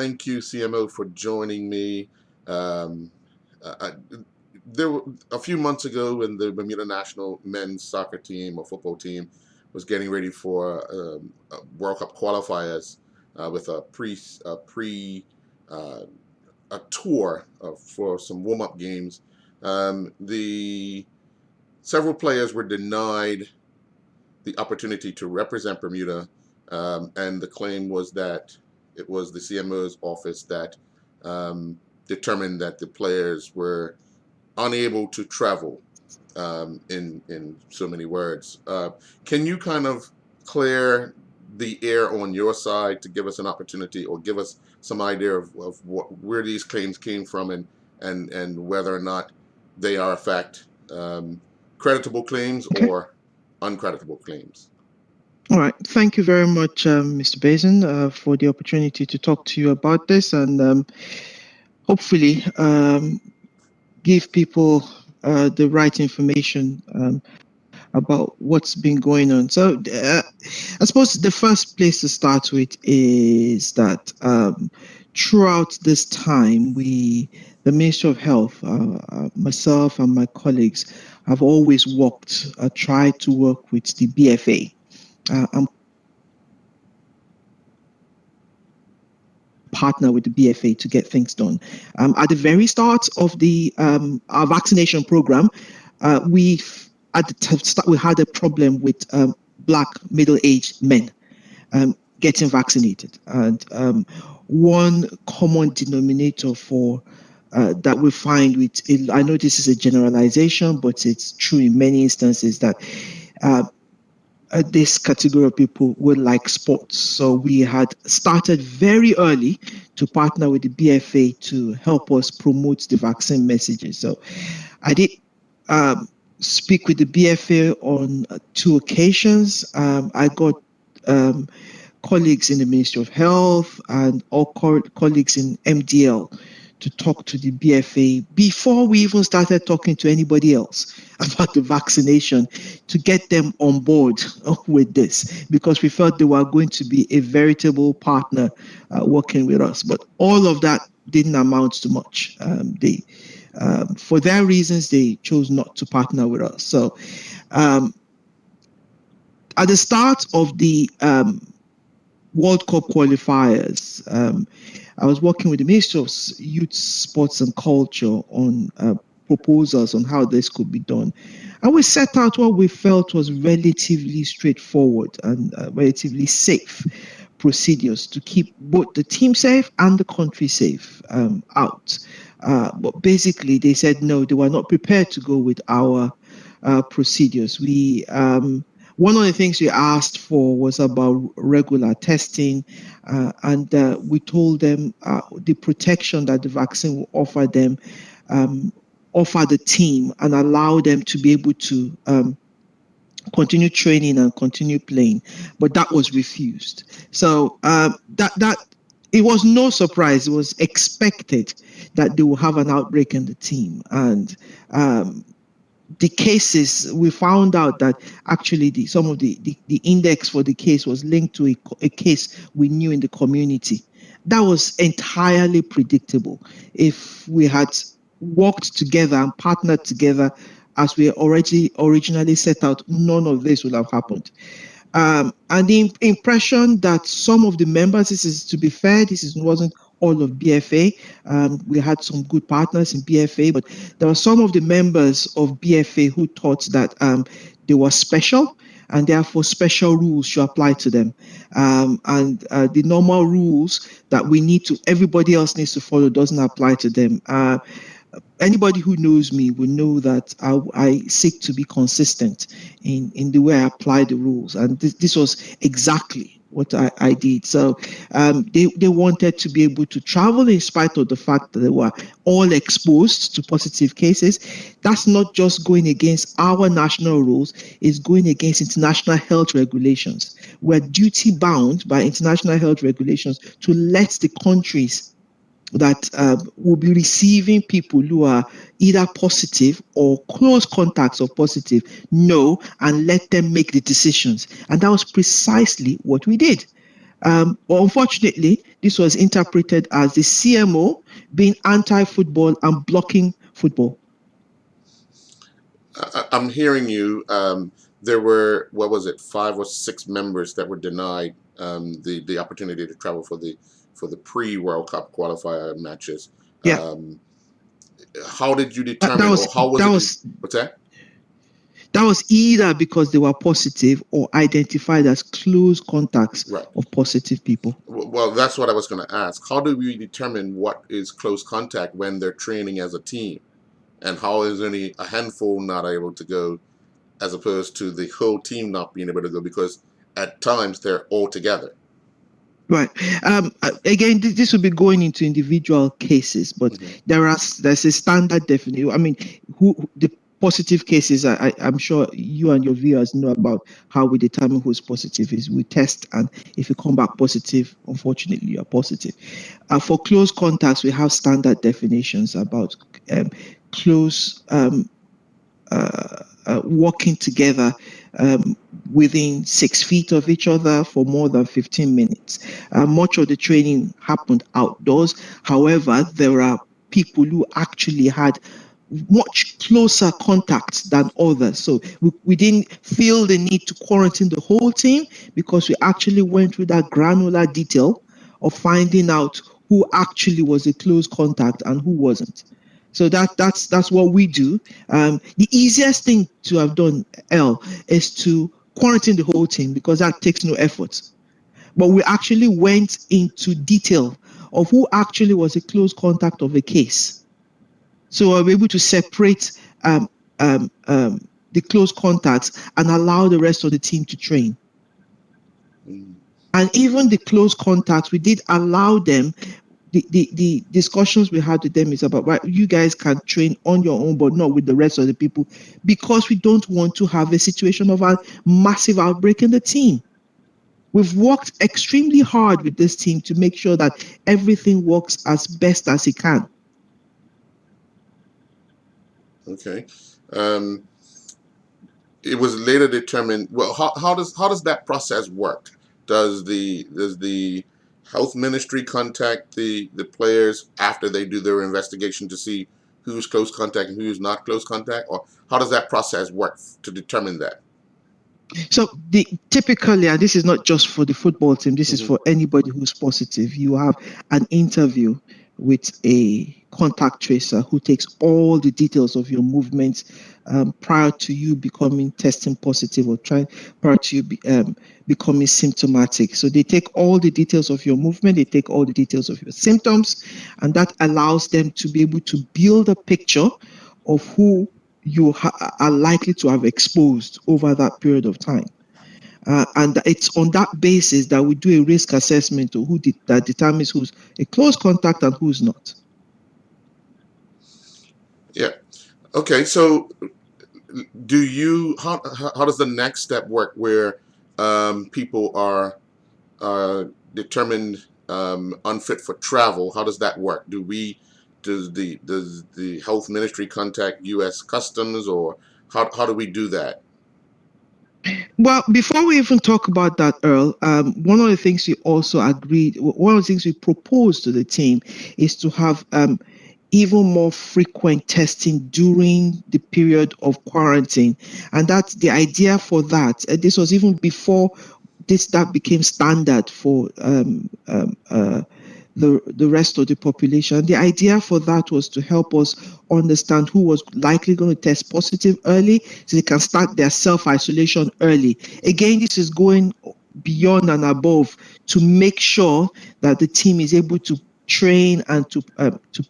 Thank you, CMO, for joining me. Um, I, there were a few months ago when the Bermuda national men's soccer team or football team was getting ready for World Cup qualifiers with a pre uh, a tour for some warm up games. The several players were denied the opportunity to represent Bermuda, and the claim was that it was the CMO's office that um, determined that the players were unable to travel. In so many words, can you kind of clear the air on your side to give us an opportunity or give us some idea of where these claims came from and whether or not they are in fact creditable claims Okay. or uncreditable claims? All right. Thank you very much, Mr. Bazin, for the opportunity to talk to you about this and hopefully give people the right information about what's been going on. So I suppose the first place to start with is that throughout this time, the Ministry of Health, myself and my colleagues, have always tried to work with the BFA. And partner with the BFA to get things done. At the very start of our vaccination program, we had a problem with Black middle-aged men getting vaccinated, and one common denominator for that we find with, I know this is a generalization, but it's true in many instances that this category of people would like sports. So we had started very early to partner with the BFA to help us promote the vaccine messages. So I did speak with the BFA on 2 occasions. I got colleagues in the Ministry of Health and all colleagues in MDL to talk to the BFA before we even started talking to anybody else about the vaccination, to get them on board with this, because we felt they were going to be a veritable partner working with us. But all of that didn't amount to much. For their reasons, they chose not to partner with us. So at the start of the World Cup qualifiers, I was working with the Ministry of Youth, Sports and Culture on proposals on how this could be done. And we set out what we felt was relatively straightforward and relatively safe procedures to keep both the team safe and the country safe out. But basically, they said no, they were not prepared to go with our procedures. One of the things we asked for was about regular testing, and we told them the protection that the vaccine will offer them, offer the team, and allow them to be able to continue training and continue playing. But that was refused. So that it was no surprise. It was expected that they will have an outbreak in the team, and the cases, we found out that actually some of the index for the case was linked to a case we knew in the community. That was entirely predictable. If we had worked together and partnered together as we originally set out, none of this would have happened. And the impression that some of the members, this is, to be fair, wasn't all of BFA. We had some good partners in BFA, but there were some of the members of BFA who thought that they were special, and therefore special rules should apply to them. And the normal rules that everybody else needs to follow doesn't apply to them. Anybody who knows me will know that I seek to be consistent in the way I apply the rules. And this was exactly what I did. So they wanted to be able to travel in spite of the fact that they were all exposed to positive cases. That's not just going against our national rules, it's going against international health regulations. We're duty bound by international health regulations to let the countries that will be receiving people who are either positive or close contacts of positive know, and let them make the decisions. And that was precisely what we did. But unfortunately, this was interpreted as the CMO being anti-football and blocking football. I'm hearing you. There were, what was it, 5 or 6 members that were denied the opportunity to travel for the pre-World Cup qualifier matches. Yeah. How did you That determine, or was how was that it? was What's that? that was either because they were positive or identified as close contacts Right. of positive people. Well, that's what I was going to ask. How do we determine what is close contact when they're training as a team, and how is only a handful not able to go, as opposed to the whole team not being able to go because at times they're all together? Right. Again, this will be going into individual cases, but there's a standard definition. I mean, the positive cases, I'm sure you and your viewers know about how we determine who's positive is we test, and if you come back positive, unfortunately, you're positive. For close contacts, we have standard definitions about close working together within 6 feet of each other for more than 15 minutes. Much of the training happened outdoors. However, there are people who actually had much closer contacts than others. So we didn't feel the need to quarantine the whole team because we actually went through that granular detail of finding out who actually was a close contact and who wasn't. So that's what we do. The easiest thing to have done, L, is to quarantine the whole team because that takes no effort. But we actually went into detail of who actually was a close contact of a case. So we're able to separate the close contacts and allow the rest of the team to train. And even the close contacts, we did allow them. The discussions we had with them is about, right, you guys can train on your own, but not with the rest of the people, because we don't want to have a situation of a massive outbreak in the team. We've worked extremely hard with this team to make sure that everything works as best as it can. Okay. It was later determined. Well, how does that process work? Does the health ministry contact the players after they do their investigation to see who's close contact and who's not close contact, or how does that process work to determine that? So typically, and this is not just for the football team, this is for anybody who's positive, you have an interview with a contact tracer who takes all the details of your movements prior to you becoming testing positive, or prior to you becoming symptomatic. So they take all the details of your movement, they take all the details of your symptoms, and that allows them to be able to build a picture of who you are likely to have exposed over that period of time. And it's on that basis that we do a risk assessment of that determines who's a close contact and who's not. Yeah. Okay. So how does the next step work where people are determined unfit for travel? How does that work? Does the health ministry contact U.S. Customs, or how do we do that? Well, before we even talk about that, Earl, one of the things we also agreed, one of the things we proposed to the team is to have even more frequent testing during the period of quarantine. And that's the idea for that. This was even before that became standard for the rest of the population. The idea for that was to help us understand who was likely going to test positive early, so they can start their self-isolation early. Again, this is going beyond and above to make sure that the team is able to train and to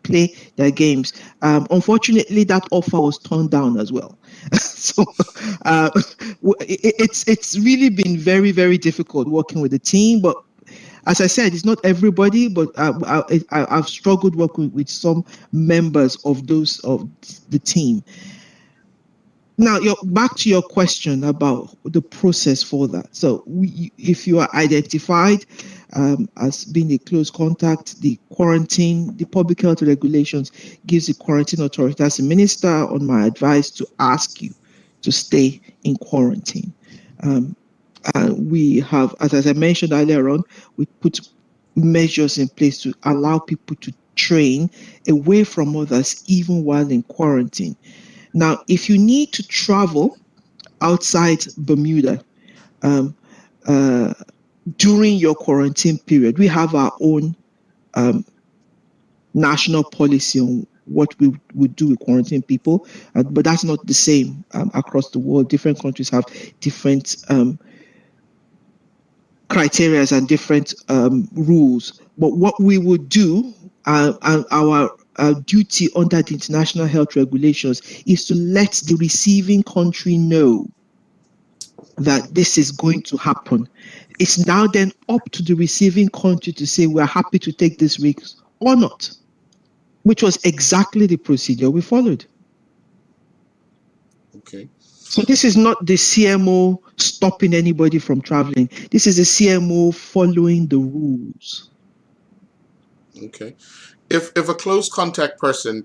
play their games. Unfortunately, that offer was turned down as well. So it's really been very, very difficult working with the team. But as I said, it's not everybody, but I've struggled working with some members of the team. Now, back to your question about the process for that. So if you are identified as being a close contact, the public health regulations gives the quarantine authority, as a minister, on my advice, to ask you to stay in quarantine. And we have, as I mentioned earlier on, we put measures in place to allow people to train away from others, even while in quarantine. Now, if you need to travel outside Bermuda um, uh, during your quarantine period, we have our own um, national policy on what we would do with quarantine people, but that's not the same across the world. Different countries have different criteria and different rules. But what we would do, and our duty under the international health regulations, is to let the receiving country know that this is going to happen. It's now then up to the receiving country to say we're happy to take this risk or not, which was exactly the procedure we followed. Okay. So this is not the CMO stopping anybody from traveling. This is the CMO following the rules. Okay. If a close contact person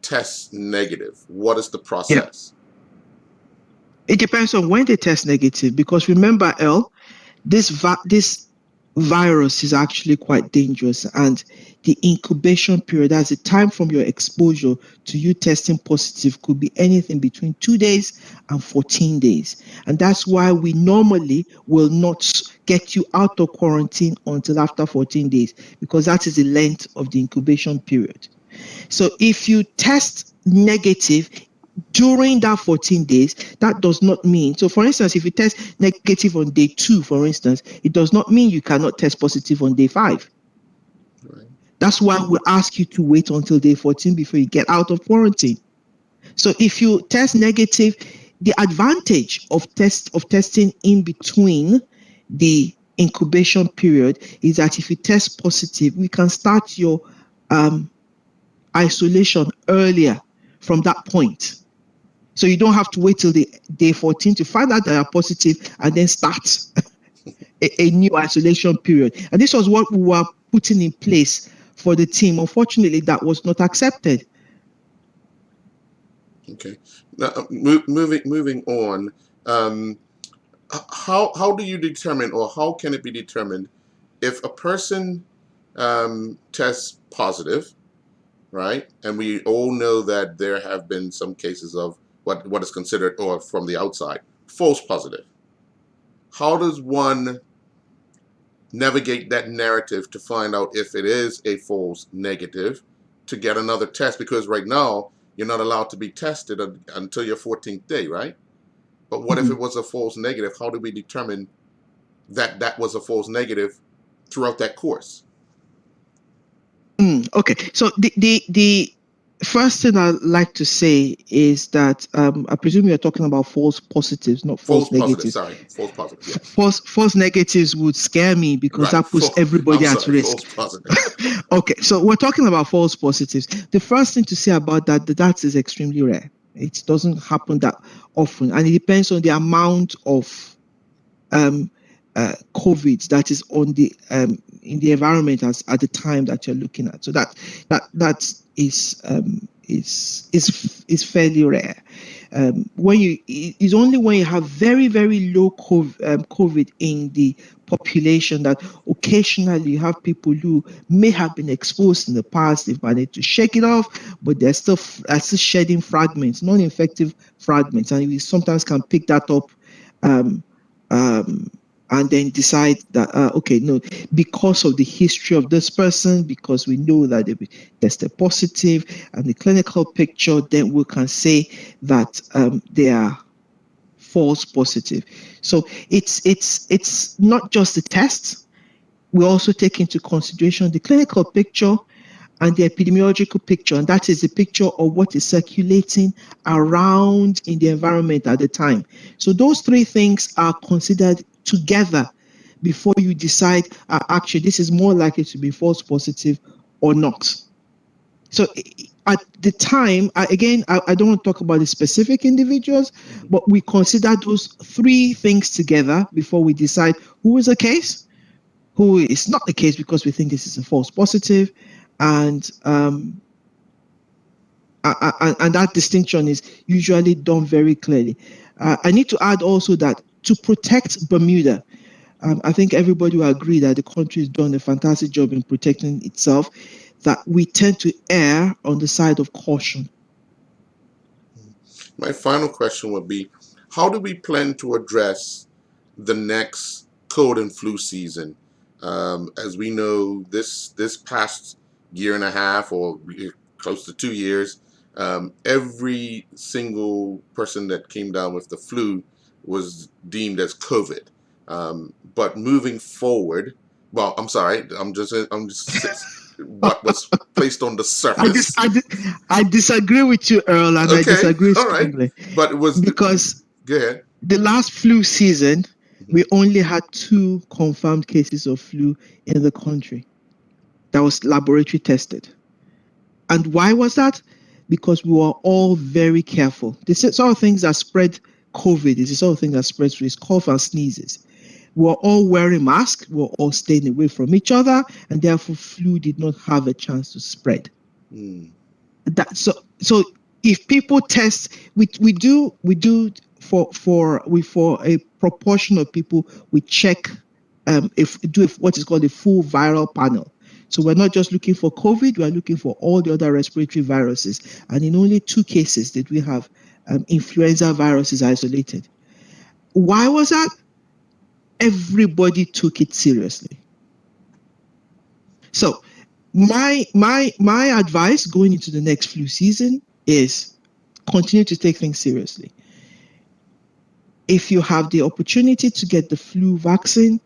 tests negative, what is the process? It depends on when they test negative, because remember, this virus is actually quite dangerous, and the incubation period, that's the time from your exposure to you testing positive, could be anything between 2 days and 14 days. And that's why we normally will not get you out of quarantine until after 14 days, because that is the length of the incubation period. So if you test negative during that 14 days, that does not mean, so for instance, if you test negative on day 2, for instance, it does not mean you cannot test positive on day 5. Right. That's why we ask you to wait until day 14 before you get out of quarantine. So if you test negative, the advantage of testing in between the incubation period is that if you test positive, we can start your isolation earlier from that point. So you don't have to wait till the day 14 to find out that you're positive and then start a new isolation period. And this was what we were putting in place for the team. Unfortunately, that was not accepted. Okay. Now, moving on. How do you determine, or how can it be determined, if a person tests positive, right? And we all know that there have been some cases of what is considered, or from the outside, false positive. How does one navigate that narrative to find out if it is a false negative to get another test? Because right now you're not allowed to be tested until your 14th day, right? But what if it was a false negative? How do we determine that that was a false negative throughout that course? Okay, so the first thing I'd like to say is that I presume you're talking about false positives, not False false positive, negatives. sorry. False positive, yes. False negatives would scare me, because Right. that puts I'm everybody at sorry, risk. false positive. Okay, so we're talking about false positives. The first thing to say about that is extremely rare. It doesn't happen that often, and it depends on the amount of COVID that is on the in the environment at the time that you're looking at. So that is fairly rare. When you it's only when you have very low COVID in the population that occasionally you have people who may have been exposed in the past. They've managed to shake it off, but they're still shedding fragments, non-infective fragments, and we sometimes can pick that up. Um, and then decide that okay, no, because of the history of this person, because we know that they tested positive and the clinical picture, then we can say that they are false positive. So it's not just the test. We also take into consideration the clinical picture and the epidemiological picture, and that is the picture of what is circulating around in the environment at the time. So those three things are considered together before you decide, actually, this is more likely to be false positive or not. So at the time, I don't want to talk about the specific individuals, but we consider those three things together before we decide who is a case, who is not the case, because we think this is a false positive, and that distinction is usually done very clearly. I need to add also that to protect Bermuda, I think everybody will agree that the country has done a fantastic job in protecting itself, that we tend to err on the side of caution. My final question would be, how do we plan to address the next cold and flu season? As we know, this past year and a half, or close to 2 years, every single person that came down with the flu was deemed as COVID. But moving forward, well, I'm sorry, I'm just what was placed on the I, dis- surface. I, di- I disagree with you, Earl, and I Okay, disagree all right, strongly but it was because go ahead. the last flu season, Mhm. we only had 2 confirmed cases of flu in the country that was laboratory tested. And why was that? Because we were all very careful. The sort of things that spread COVID is the sort of thing that spreads with cough and sneezes. We were all wearing masks, we were all staying away from each other, and therefore flu did not have a chance to spread. Mm, So if people test, we do for a proportion of people, we check if what is called a full viral panel. So we're not just looking for COVID, we're looking for all the other respiratory viruses. And in only 2 cases did we have influenza viruses isolated. Why was that? Everybody took it seriously. So my advice going into the next flu season is continue to take things seriously. If you have the opportunity to get the flu vaccine,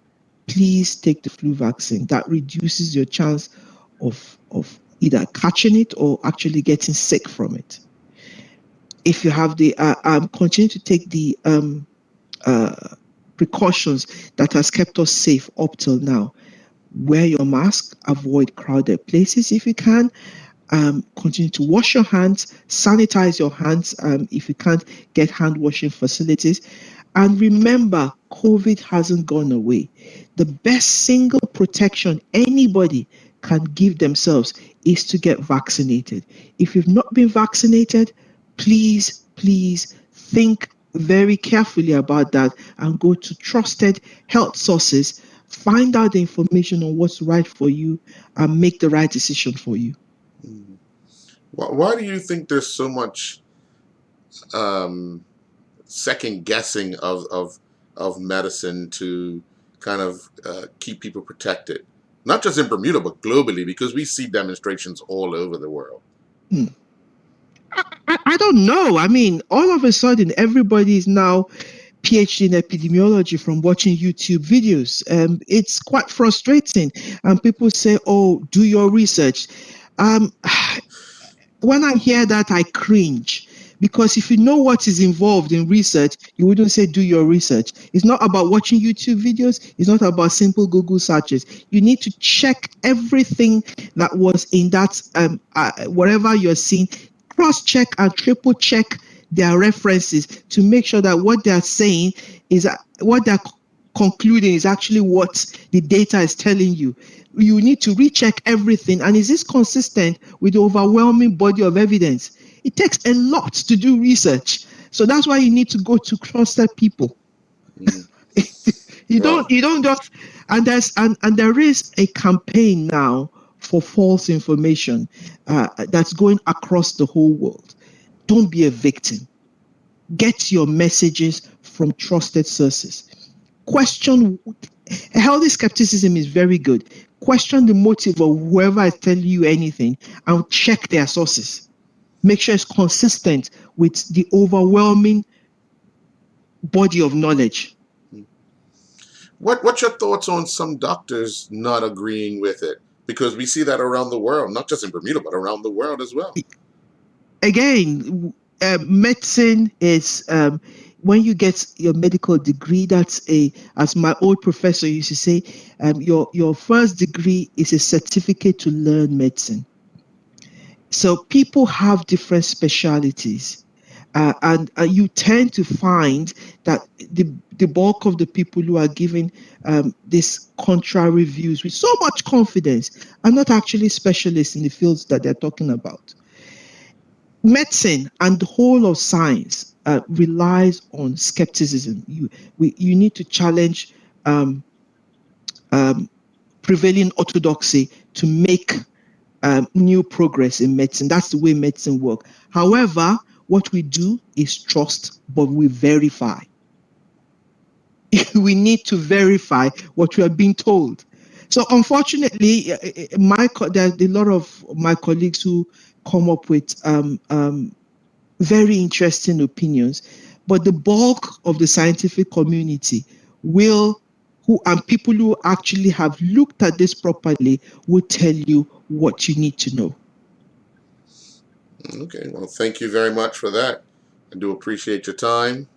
please take the flu vaccine. That reduces your chance of either catching it or actually getting sick from it. If you have the continue to take the precautions that has kept us safe up till now. Wear your mask, avoid crowded places if you can. Continue to wash your hands, sanitize your hands if you can't get hand washing facilities. And remember, COVID hasn't gone away. The best single protection anybody can give themselves is to get vaccinated. If you've not been vaccinated, please think very carefully about that and go to trusted health sources. Find out the information on what's right for you and make the right decision for you. mm. Why do you think there's so much um, second guessing of medicine to kind of keep people protected? Not just in Bermuda, but globally, because we see demonstrations all over the world. Hmm. I don't know. I mean, all of a sudden, everybody is now PhD in epidemiology from watching YouTube videos. It's quite frustrating. And people say, oh, do your research. Um, when I hear that, I cringe. Because if you know what is involved in research, you wouldn't say do your research. It's not about watching YouTube videos. It's not about simple Google searches. You need to check everything that was in that, whatever you're seeing, cross-check and triple-check their references to make sure that what they're saying is what they're concluding is actually what the data is telling you. You need to recheck everything. And is this consistent with the overwhelming body of evidence? It takes a lot to do research. So that's why you need to go to trusted people. Mm. you Well, don't just and there is a campaign now for false information that's going across the whole world. Don't be a victim. Get your messages from trusted sources. Question. Healthy skepticism is very good. Question the motive of whoever is telling you anything and check their sources. Make sure it's consistent with the overwhelming body of knowledge. what's your thoughts on some doctors not agreeing with it? Because we see that around the world, not just in Bermuda, but around the world as well. Again, medicine is when you get your medical degree. That's as my old professor used to say, your first degree is a certificate to learn medicine. So people have different specialities. And you tend to find that the bulk of the people who are giving these contrary views with so much confidence are not actually specialists in the fields that they're talking about. Medicine and the whole of science relies on skepticism. You need to challenge prevailing orthodoxy to make new progress in medicine. That's the way medicine works. However, what we do is trust, but we verify. We need to verify what we are being told. So unfortunately, there are a lot of my colleagues who come up with very interesting opinions, but the bulk of the scientific community and people who actually have looked at this properly will tell you what you need to know. Okay, well, thank you very much for that. I do appreciate your time.